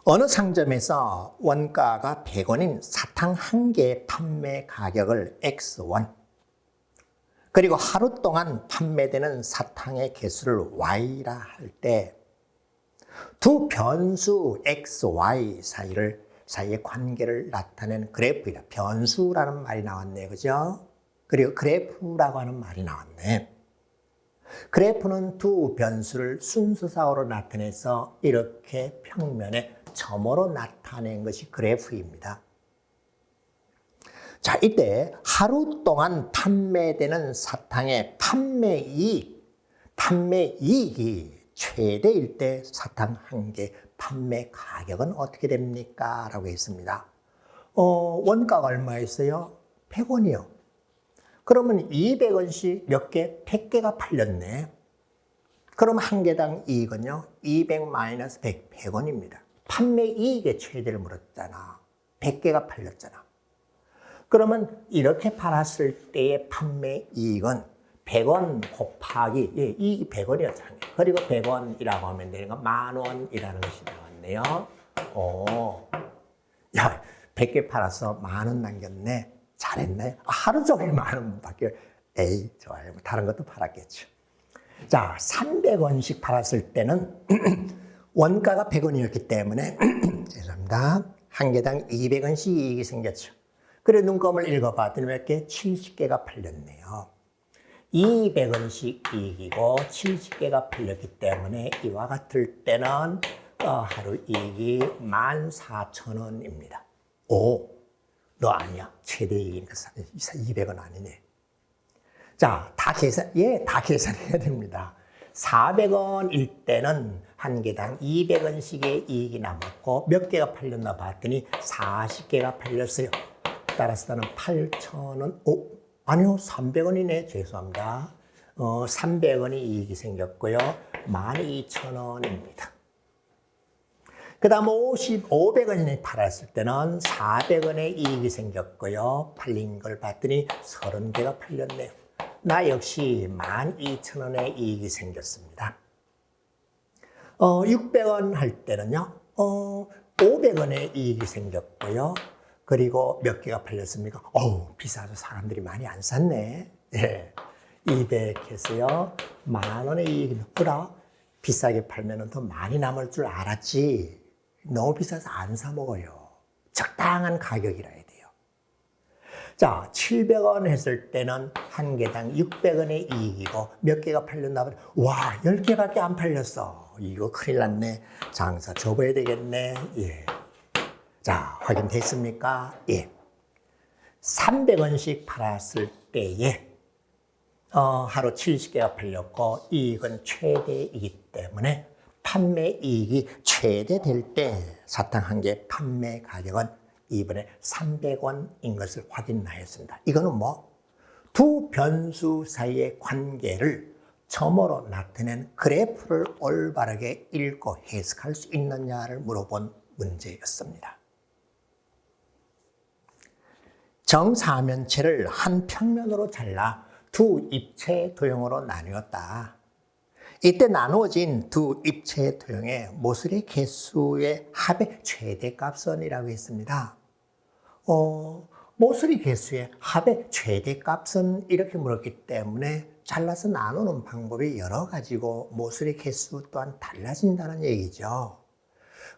어느 상점에서 원가가 100원인 사탕 한 개의 판매 가격을 X1, 그리고 하루 동안 판매되는 사탕의 개수를 Y라 할 때 두 변수 X, Y 사이의 관계를 나타내는 그래프이다. 변수라는 말이 나왔네, 그죠? 그리고 그래프라고 하는 말이 나왔네. 그래프는 두 변수를 순서상으로 나타내서 이렇게 평면에 점으로 나타낸 것이 그래프입니다. 자, 이때 하루 동안 판매되는 사탕의 판매이익이 최대일 때 사탕 한 개 판매 가격은 어떻게 됩니까? 라고 했습니다. 원가가 얼마였어요? 100원이요. 그러면 200원씩 몇 개? 100개가 팔렸네. 그럼 한 개당 이익은요? 200-100, 100원입니다. 판매 이익의 최대를 물었잖아. 100개가 팔렸잖아. 그러면 이렇게 팔았을 때의 판매 이익은 100원 곱하기, 이익이 100원이었잖아요. 그리고 100원이라고 하면 되는 건 10,000원이라는 것이 나왔네요. 야, 100개 팔아서 10,000원 남겼네. 잘했네. 하루 종일 10,000원 밖에. 에이, 좋아요. 다른 것도 팔았겠죠. 자, 300원씩 팔았을 때는 원가가 100원이었기 때문에 죄송합니다. 한 개당 200원씩 이익이 생겼죠. 그래 눈금을 읽어봤더니 몇 개? 70개가 팔렸네요. 200원씩 이익이고 70개가 팔렸기 때문에 이와 같을 때는 하루 이익이 14,000원입니다. 오, 너 아니야. 최대 이익이니까 200원 아니네. 자, 다 계산해야 됩니다. 400원일 때는 한 개당 200원씩의 이익이 남았고 몇 개가 팔렸나 봤더니 40개가 팔렸어요. 따라서 나는 8,000원, 아니요, 300원이네. 죄송합니다. 300원이 이익이 생겼고요. 12,000원입니다. 그 다음 500원이 팔았을 때는 400원의 이익이 생겼고요. 팔린 걸 봤더니 30개가 팔렸네요. 나 역시 12,000원의 이익이 생겼습니다. 600원 할 때는요, 500원의 이익이 생겼고요. 그리고 몇 개가 팔렸습니까? 비싸서 사람들이 많이 안 샀네. 예. 200해서요. 10,000원의 이익이 뭐라? 비싸게 팔면 더 많이 남을 줄 알았지. 너무 비싸서 안 사 먹어요. 적당한 가격이라 해야 돼요. 자, 700원 했을 때는 한 개당 600원의 이익이고 몇 개가 팔렸나 보다. 와, 10개밖에 안 팔렸어. 이거 큰일 났네. 장사 접어야 되겠네. 예. 자, 확인됐습니까? 예. 300원씩 팔았을 때에 하루 70개가 팔렸고 이익은 최대이기 때문에 판매 이익이 최대될 때 사탕 한 개 판매 가격은 이번에 300원인 것을 확인하였습니다. 이거는 두 변수 사이의 관계를 점으로 나타낸 그래프를 올바르게 읽고 해석할 수 있느냐를 물어본 문제였습니다. 정사면체를 한 평면으로 잘라 두 입체 도형으로 나누었다. 이때 나누어진 두 입체 도형의 모서리 개수의 합의 최대값은이라고 했습니다. 모서리 개수의 합의 최대값은 이렇게 물었기 때문에 잘라서 나누는 방법이 여러 가지고 모서리 개수 또한 달라진다는 얘기죠.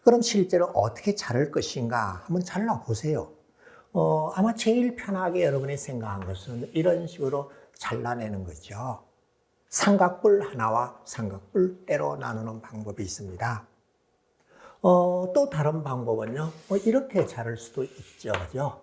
그럼 실제로 어떻게 자를 것인가 한번 잘라보세요. 아마 제일 편하게 여러분이 생각한 것은 이런 식으로 잘라내는 거죠. 삼각뿔 하나와 삼각뿔 떼로 나누는 방법이 있습니다. 또 다른 방법은요, 이렇게 자를 수도 있죠. 그죠?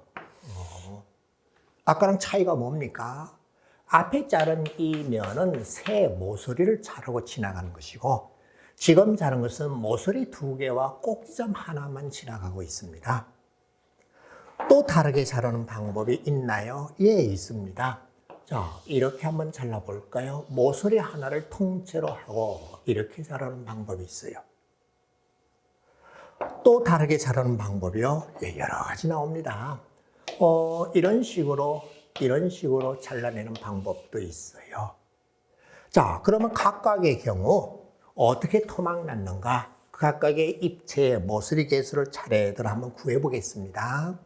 아까랑 차이가 뭡니까? 앞에 자른 이 면은 새 모서리를 자르고 지나가는 것이고, 지금 자른 것은 모서리 2개와 꼭지점 하나만 지나가고 있습니다. 또 다르게 자르는 방법이 있나요? 예, 있습니다. 자, 이렇게 한번 잘라볼까요? 모서리 하나를 통째로 하고 이렇게 자르는 방법이 있어요. 또 다르게 자르는 방법이요? 예, 여러 가지 나옵니다. 이런 식으로 잘라내는 방법도 있어요. 자, 그러면 각각의 경우 어떻게 토막 났는가? 각각의 입체의 모서리 개수를 차례대로 한번 구해 보겠습니다.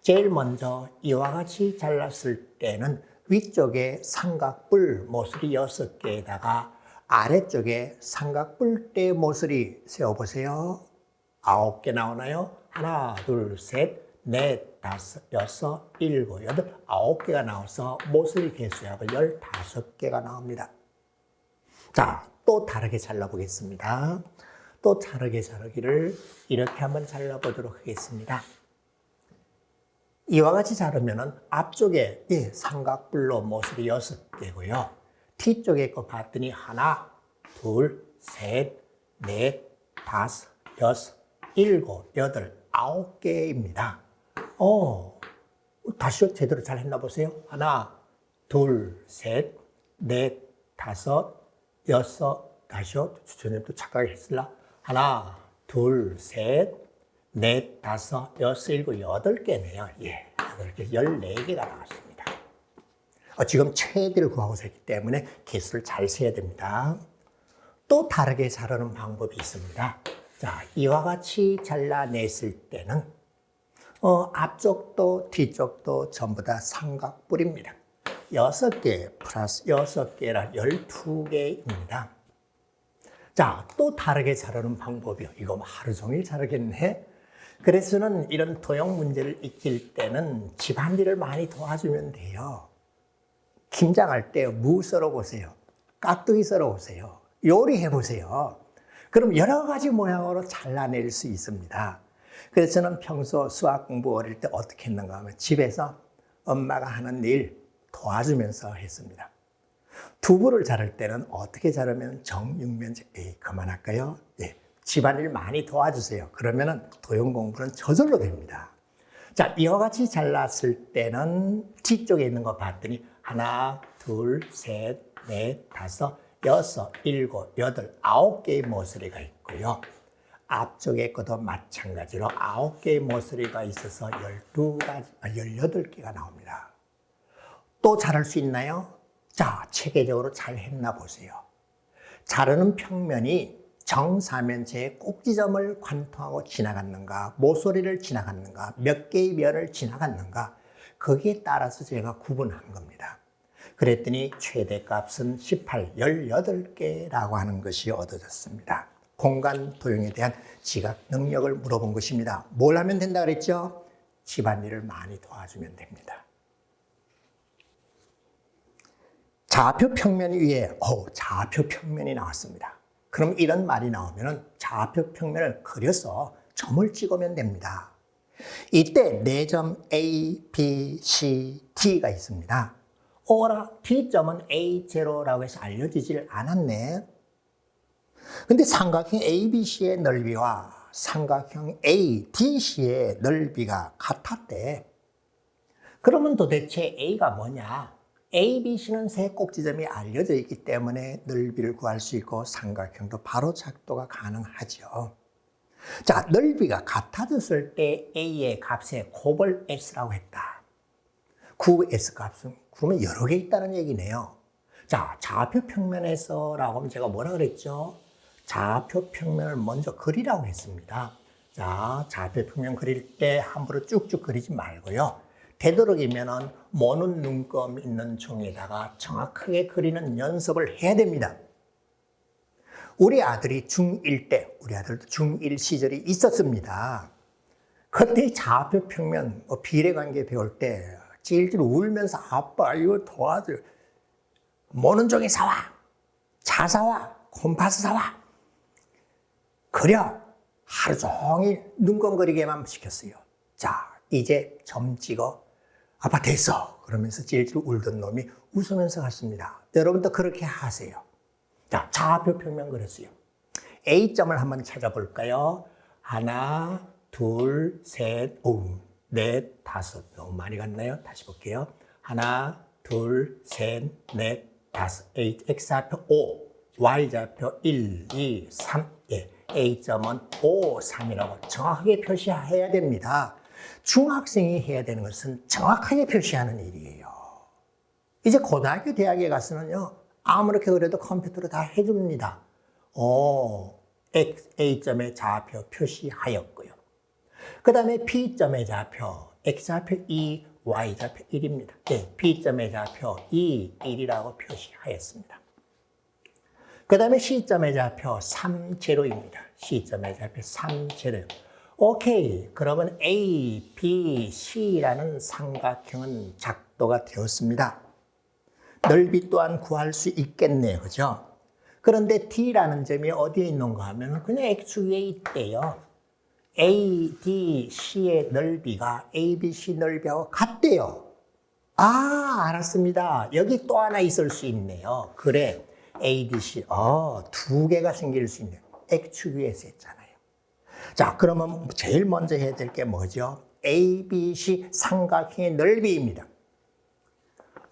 제일 먼저 이와 같이 잘랐을 때는 위쪽에 삼각뿔 모서리 6개에다가 아래쪽에 삼각뿔대 모서리 세워보세요. 9개 나오나요? 하나, 둘, 셋, 넷, 다섯, 여섯, 일곱, 여덟, 9개가 나와서 모서리 개수약은 15개가 나옵니다. 자, 또 다르게 잘라보겠습니다. 또 다르게 자르기를 이렇게 한번 잘라보도록 하겠습니다. 이와 같이 자르면 앞쪽에 삼각뿔로 모서리 6개고요. 뒤쪽에 거 봤더니 하나, 둘, 셋, 넷, 다섯, 여섯, 일곱, 여덟, 9개입니다. 다시요. 제대로 잘 했나 보세요. 하나, 둘, 셋, 넷, 다섯, 여섯, 다시요. 주님도 착각을 했을라. 하나, 둘, 셋, 넷, 다섯, 여섯, 일곱, 8개네요. 예, 8개, 14개가 나왔습니다. 지금 최대를 구하고 있기 때문에 개수를 잘 세야 됩니다. 또 다르게 자르는 방법이 있습니다. 자, 이와 같이 잘라냈을 때는 앞쪽도 뒤쪽도 전부 다 삼각뿔입니다. 6개 플러스 6개라 12개입니다. 자, 또 다르게 자르는 방법이요. 이거 하루 종일 자르겠네. 그래서는 이런 도형 문제를 익힐 때는 집안일을 많이 도와주면 돼요. 김장할 때 무 썰어 보세요. 깍두기 썰어 보세요. 요리해 보세요. 그럼 여러 가지 모양으로 잘라낼 수 있습니다. 그래서 저는 평소 수학 공부 어릴 때 어떻게 했는가 하면 집에서 엄마가 하는 일 도와주면서 했습니다. 두부를 자를 때는 어떻게 자르면 정육면체, 그만할까요? 네, 집안일 많이 도와주세요. 그러면 도형 공부는 저절로 됩니다. 자, 이와 같이 잘랐을 때는 뒤쪽에 있는 거 봤더니 하나, 둘, 셋, 넷, 다섯, 여섯, 일곱, 여덟, 9개의 모서리가 있고요. 앞쪽에 것도 마찬가지로 9개의 모서리가 있어서 18개가 나옵니다. 또 자를 수 있나요? 자, 체계적으로 잘 했나 보세요. 자르는 평면이 정사면체의 꼭지점을 관통하고 지나갔는가, 모서리를 지나갔는가, 몇 개의 면을 지나갔는가, 거기에 따라서 제가 구분한 겁니다. 그랬더니 최대값은 18, 18개라고 하는 것이 얻어졌습니다. 공간 도형에 대한 지각 능력을 물어본 것입니다. 뭘 하면 된다 그랬죠? 집안일을 많이 도와주면 됩니다. 좌표 평면 위에 좌표 평면이 나왔습니다. 그럼 이런 말이 나오면 좌표 평면을 그려서 점을 찍으면 됩니다. 이때 4점 A, B, C, D가 있습니다. 어라, D점은 A0라고 해서 알려지질 않았네. 근데 삼각형 ABC의 넓이와 삼각형 ADC의 넓이가 같았대. 그러면 도대체 A가 뭐냐? ABC는 세 꼭지점이 알려져 있기 때문에 넓이를 구할 수 있고 삼각형도 바로 작도가 가능하죠. 자, 넓이가 같아졌을 때 A의 값에 곱을 S라고 했다. 구 S 값은 그러면 여러 개 있다는 얘기네요. 자, 좌표 평면에서라고 하면 제가 뭐라 그랬죠? 좌표 평면을 먼저 그리라고 했습니다. 자, 좌표 평면 그릴 때 함부로 쭉쭉 그리지 말고요. 되도록이면은 모는 눈금 있는 종이에다가 정확하게 그리는 연습을 해야 됩니다. 우리 아들이 중1 때, 우리 아들도 중1 시절이 있었습니다. 그때 좌표 평면, 비례관계 배울 때 찔찔 울면서 아빠 이거 도와줘. 모는 종이 사와. 자 사와. 콤파스 사와. 그려. 하루 종일 눈금 그리게만 시켰어요. 자, 이제 점 찍어. 아빠 됐어. 그러면서 찔찔 울던 놈이 웃으면서 갔습니다. 여러분도 그렇게 하세요. 자, 좌표 평면 그렸어요. A점을 한번 찾아볼까요? 하나, 둘, 셋, 넷, 다섯. 너무 많이 갔나요? 다시 볼게요. 하나, 둘, 셋, 넷, 다섯. X좌표 5, Y좌표 1, 2, 3. 예, A점은 5, 3이라고 정확하게 표시해야 됩니다. 중학생이 해야 되는 것은 정확하게 표시하는 일이에요. 이제 고등학교, 대학에 가서는요, 아무렇게 그래도 컴퓨터로 다 해줍니다. A점의 좌표 표시하였고요. 그 다음에 B점의 좌표, X좌표 2, Y좌표 1입니다. 네, B점의 좌표 2, 1이라고 표시하였습니다. 그 다음에 C점의 좌표 3, 제로입니다. C점의 좌표 3, 제로. 오케이. 그러면 A, B, C라는 삼각형은 작도가 되었습니다. 넓이 또한 구할 수 있겠네요. 그죠? 그런데 D라는 점이 어디에 있는가 하면 그냥 X 위에 있대요. A, D, C의 넓이가 A, B, C 넓이하고 같대요. 아, 알았습니다. 여기 또 하나 있을 수 있네요. 그래. A, D, C. 두 개가 생길 수 있네요. X축 위에서 했잖아요. 자, 그러면 제일 먼저 해야 될 게 뭐죠? A, B, C 삼각형의 넓이입니다.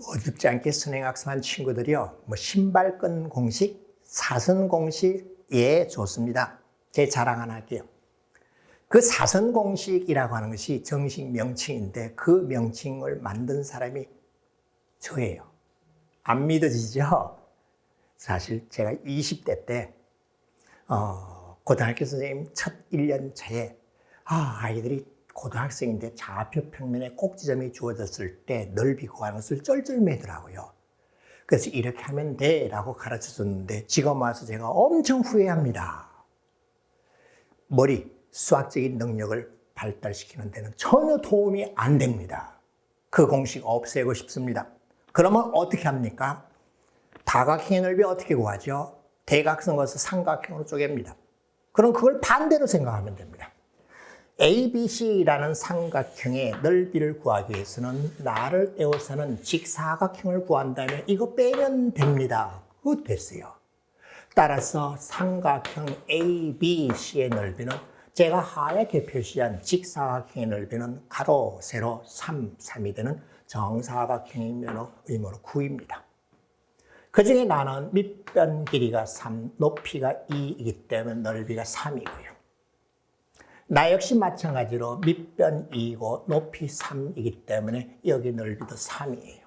어줍지 않게 선행학습한 친구들이요. 신발끈 공식, 사선 공식, 예, 좋습니다. 제 자랑 하나 할게요. 그 사선 공식이라고 하는 것이 정식 명칭인데 그 명칭을 만든 사람이 저예요. 안 믿어지죠? 사실 제가 20대 때 고등학교 선생님 첫 1년 차에 아이들이 고등학생인데 좌표 평면에 꼭지점이 주어졌을 때 넓이 구하는 것을 쩔쩔매더라고요. 그래서 이렇게 하면 돼 라고 가르쳐줬는데 지금 와서 제가 엄청 후회합니다. 수학적인 능력을 발달시키는 데는 전혀 도움이 안 됩니다. 그 공식 없애고 싶습니다. 그러면 어떻게 합니까? 다각형의 넓이 어떻게 구하죠? 대각선 것을 삼각형으로 쪼갭니다. 그럼 그걸 반대로 생각하면 됩니다. ABC라는 삼각형의 넓이를 구하기 위해서는 나를 떼어서는 직사각형을 구한다면 이거 빼면 됩니다. 그거 됐어요. 따라서 삼각형 ABC의 넓이는 제가 하얗게 표시한 직사각형의 넓이는 가로, 세로 3, 3이 되는 정사각형의 의모로 9입니다. 그 중에 나는 밑변 길이가 3, 높이가 2이기 때문에 넓이가 3이고요. 나 역시 마찬가지로 밑변 2이고 높이 3이기 때문에 여기 넓이도 3이에요.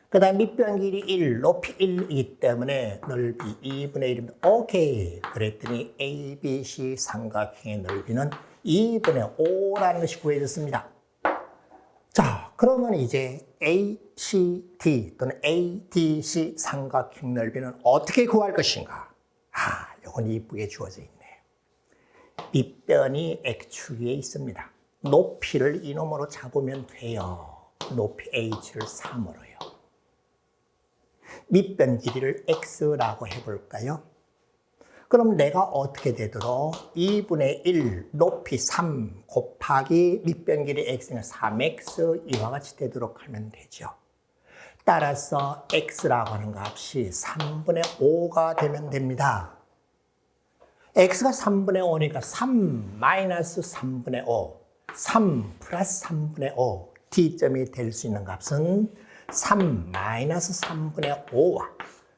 그 다음 밑변 길이 1, 높이 1이기 때문에 넓이 2분의 1입니다. 오케이. 그랬더니 ABC 삼각형의 넓이는 2분의 5라는 것이 구해졌습니다. 자, 그러면 이제 ACD 또는 ADC 삼각형 넓이는 어떻게 구할 것인가? 이건 이쁘게 주어져 있네요. 밑변이 X축 위에 있습니다. 높이를 이놈으로 잡으면 돼요. 높이 H를 3으로요. 밑변 길이를 X라고 해볼까요? 그럼 내가 어떻게 되도록 2분의 1 높이 3 곱하기 밑변 길이 X는 3X 이와 같이 되도록 하면 되죠. 따라서 X라고 하는 값이 3분의 5가 되면 됩니다. X가 3분의 5니까 3 마이너스 3분의 5, 3 플러스 3분의 5, D점이 될 수 있는 값은 3 마이너스 3분의 5와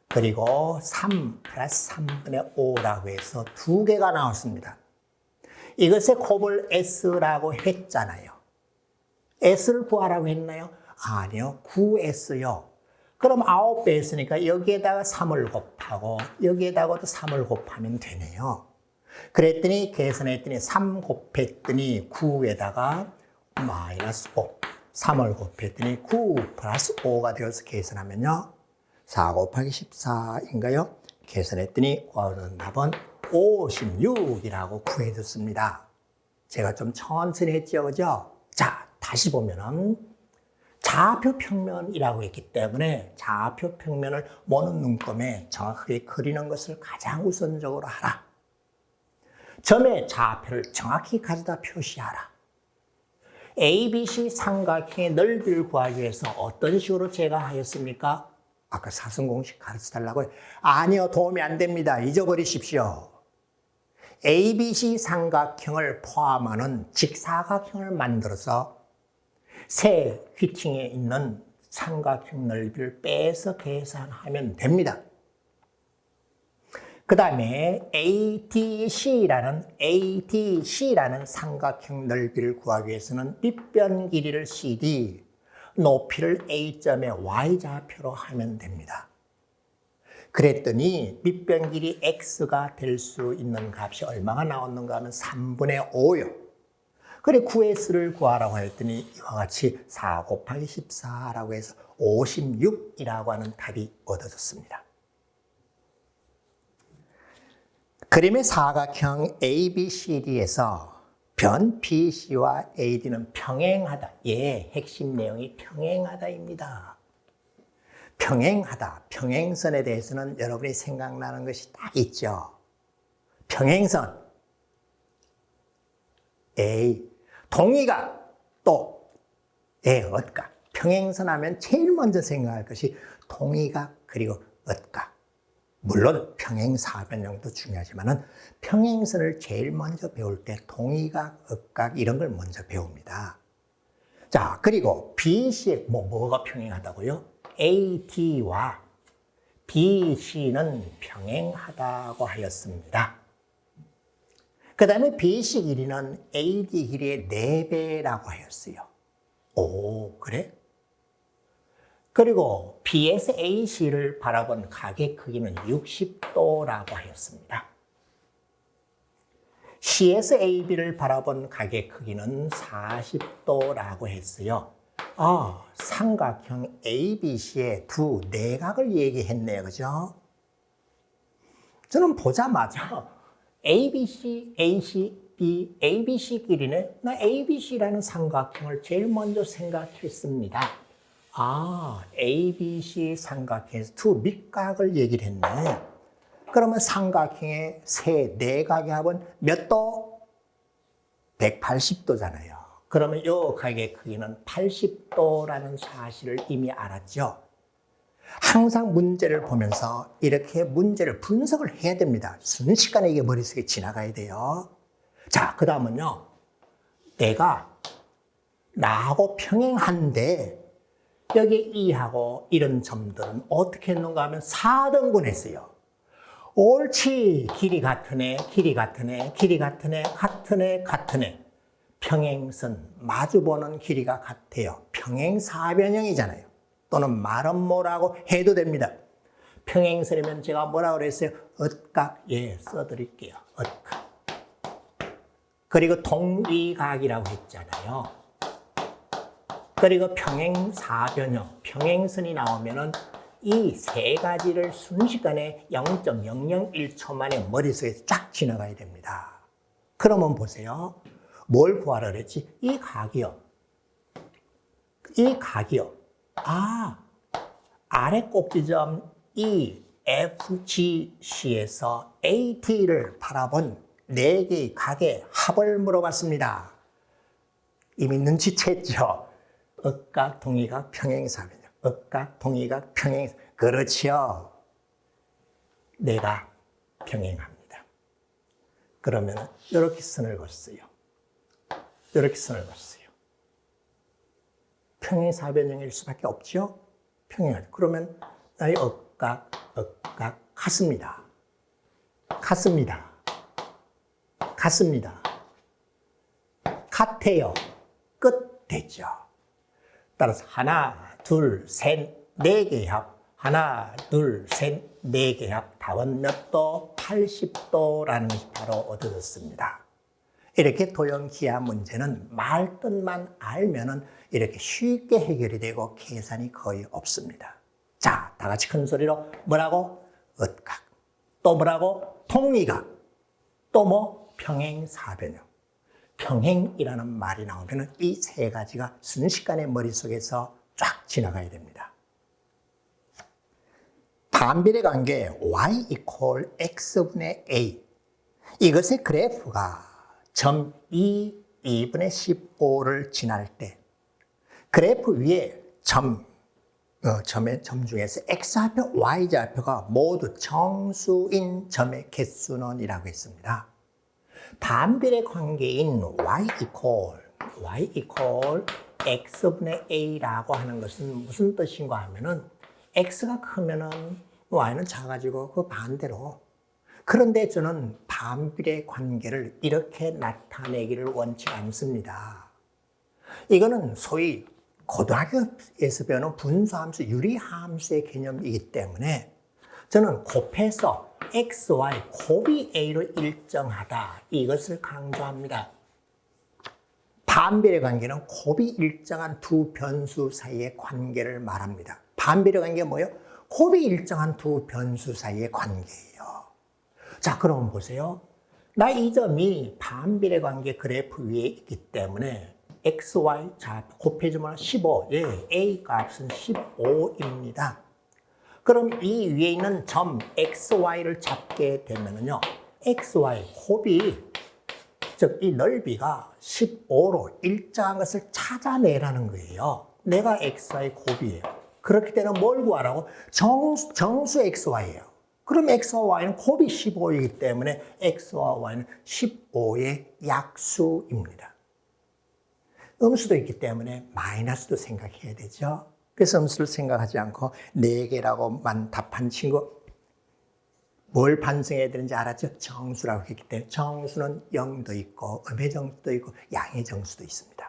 그리고 3 플러스 3분의 5라고 해서 두 개가 나왔습니다. 이것의 곱을 S라고 했잖아요. S를 구하라고 했나요? 아니요. 9S요. 그럼 9배 했으니까 여기에다가 3을 곱하고 여기에다가도 3을 곱하면 되네요. 그랬더니 계산했더니 3 곱했더니 9에다가 마이너스 5. 3을 곱했더니 9 플러스 5가 되어서 계산하면요. 4 곱하기 14인가요? 계산했더니 구하는 답은 56이라고 구해줬습니다. 제가 좀 천천히 했죠, 그죠? 자, 다시 보면은 좌표 평면이라고 했기 때문에 좌표 평면을 보는 눈금에 정확하게 그리는 것을 가장 우선적으로 하라. 점의 좌표를 정확히 가져다 표시하라. ABC 삼각형의 넓이를 구하기 위해서 어떤 식으로 제가 하였습니까? 아까 사선 공식 가르쳐달라고요? 아니요, 도움이 안 됩니다. 잊어버리십시오. ABC 삼각형을 포함하는 직사각형을 만들어서 세 휘팅에 있는 삼각형 넓이를 빼서 계산하면 됩니다. 그 다음에 ADC라는 삼각형 넓이를 구하기 위해서는 밑변 길이를 CD, 높이를 A점의 Y좌표로 하면 됩니다. 그랬더니 밑변 길이 x가 될 수 있는 값이 얼마가 나왔는가 하면 3분의 5요. 그래 9s를 구하라고 했더니 이와 같이 4 곱하기 14라고 해서 56이라고 하는 답이 얻어졌습니다. 그림의 사각형 ABCD에서 변 BC와 AD는 평행하다. 예, 핵심 내용이 평행하다입니다. 평행하다, 평행선에 대해서는 여러분이 생각나는 것이 딱 있죠. 평행선, A, 동의각, 또 A, 얻각. 평행선 하면 제일 먼저 생각할 것이 동의각 그리고 얻각. 물론 평행사변형도 중요하지만 평행선을 제일 먼저 배울 때 동의각, 얻각 이런 걸 먼저 배웁니다. 자, 그리고 BC의 뭐가 평행하다고요? AD와 BC는 평행하다고 하였습니다. 그 다음에 BC 길이는 AD 길이의 4배라고 하였어요. 오, 그래? 그리고 B에서 AC를 바라본 각의 크기는 60도라고 하였습니다. C에서 AB를 바라본 각의 크기는 40도라고 했어요. 삼각형 ABC의 두 내각을 얘기했네요. 그죠? 저는 보자마자 ABC, AC, B, ABC 길이네. 나 ABC라는 삼각형을 제일 먼저 생각했습니다. ABC 삼각형에서 두 밑각을 얘기를 했네. 그러면 삼각형의 세 내각의 합은 몇 도? 180도잖아요. 그러면 이 각의 크기는 80도라는 사실을 이미 알았죠. 항상 문제를 보면서 이렇게 문제를 분석을 해야 됩니다. 순식간에 이게 머릿속에 지나가야 돼요. 자, 그 다음은요. 내가 나하고 평행한데 여기 E하고 이런 점들은 어떻게 했는가 하면 4등분 했어요. 옳지. 길이 같은 애, 길이 같은 애, 길이 같은 애, 같은 애, 같은 애. 평행선, 마주보는 길이가 같아요. 평행사변형이잖아요. 또는 말은 뭐라고 해도 됩니다. 평행선이면 제가 뭐라고 그랬어요? 얻각, 예, 써드릴게요. 얻각. 그리고 동위각이라고 했잖아요. 그리고 평행사변형, 평행선이 나오면은 이 세 가지를 순식간에 0.001초 만에 머릿속에서 쫙 지나가야 됩니다. 그러면 보세요. 뭘 구하라 그랬지? 이 각이요. 이 각이요. 아래 꼭지점 EFGC에서 AT를 바라본 4개의 각의 합을 물어봤습니다. 이미 눈치챘죠? 억각, 동의각, 평행사변형. 억각, 동의각, 평행사. 그렇지요. 내가 평행합니다. 그러면 이렇게 선을 걷어요. 이렇게 선을 걷어요. 평행사변형일 수밖에 없죠? 평행하죠. 그러면 나의 억각, 억각, 같습니다. 같습니다. 같습니다. 같아요. 끝 됐죠. 따라서 하나, 둘, 셋, 4개의 합. 하나, 둘, 셋, 4개의 합. 답은 몇 도? 80도라는 것이 바로 얻어졌습니다. 이렇게 도형-기하 문제는 말뜻만 알면은 이렇게 쉽게 해결이 되고 계산이 거의 없습니다. 자, 다 같이 큰 소리로 뭐라고? 얻각. 또 뭐라고? 통위각. 또 뭐? 평행사변형. 평행이라는 말이 나오면은 이 세 가지가 순식간에 머릿속에서 쫙 지나가야 됩니다. 반비례 관계 y equal x분의 a. 이것의 그래프가 점 2분의 15를 지날 때 그래프 위에 점 중에서 x좌표, y좌표가 모두 정수인 점의 개수는 이라고 했습니다. 반비례 관계인 y equal x분의 a라고 하는 것은 무슨 뜻인가 하면은 x가 크면은 y는 작아지고 그 반대로. 그런데 저는 반비례 관계를 이렇게 나타내기를 원치 않습니다. 이거는 소위 고등학교에서 배우는 분수함수, 유리함수의 개념이기 때문에 저는 곱해서 x, y, 곱이 a로 일정하다. 이것을 강조합니다. 반비례 관계는 곱이 일정한 두 변수 사이의 관계를 말합니다. 반비례 관계가 뭐예요? 곱이 일정한 두 변수 사이의 관계예요. 자, 그럼 보세요. 나 이 점이 반비례 관계 그래프 위에 있기 때문에 x, y, 자, 곱해주면 15. 예, a 값은 15입니다. 그럼 이 위에 있는 점 x, y를 잡게 되면요. x, y, 곱이, 즉 이 넓이가 15로 일정한 것을 찾아내라는 거예요. 내가 x, y, 곱이에요. 그렇기 때문에 뭘 구하라고? 정수 x, y예요. 그럼 x와 y는 곱이 15이기 때문에 x와 y는 15의 약수입니다. 음수도 있기 때문에 마이너스도 생각해야 되죠. 그래서 음수를 생각하지 않고 4개라고만 답한 친구, 뭘 반성해야 되는지 알았죠? 정수라고 했기 때문에 정수는 0도 있고 음의 정수도 있고 양의 정수도 있습니다.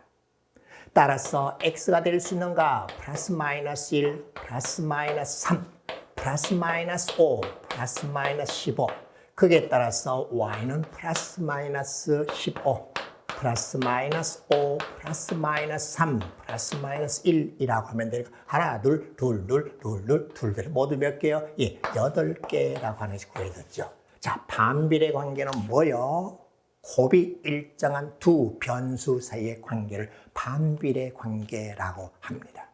따라서 x가 될 수 있는가? 플러스 마이너스 1, 플러스 마이너스 3, 플러스 마이너스 5, 플러스 마이너스 15. 그에 따라서 y는 플러스 마이너스 15, 플러스 마이너스 5, 플러스 마이너스 3, 플러스 마이너스 1이라고 하면 되니까 하나, 둘, 둘, 둘, 둘, 둘, 둘, 둘. 모두 몇 개요? 예, 8개라고 하나씩 구해졌죠. 자, 반비례 관계는 뭐요? 곱이 일정한 두 변수 사이의 관계를 반비례 관계라고 합니다.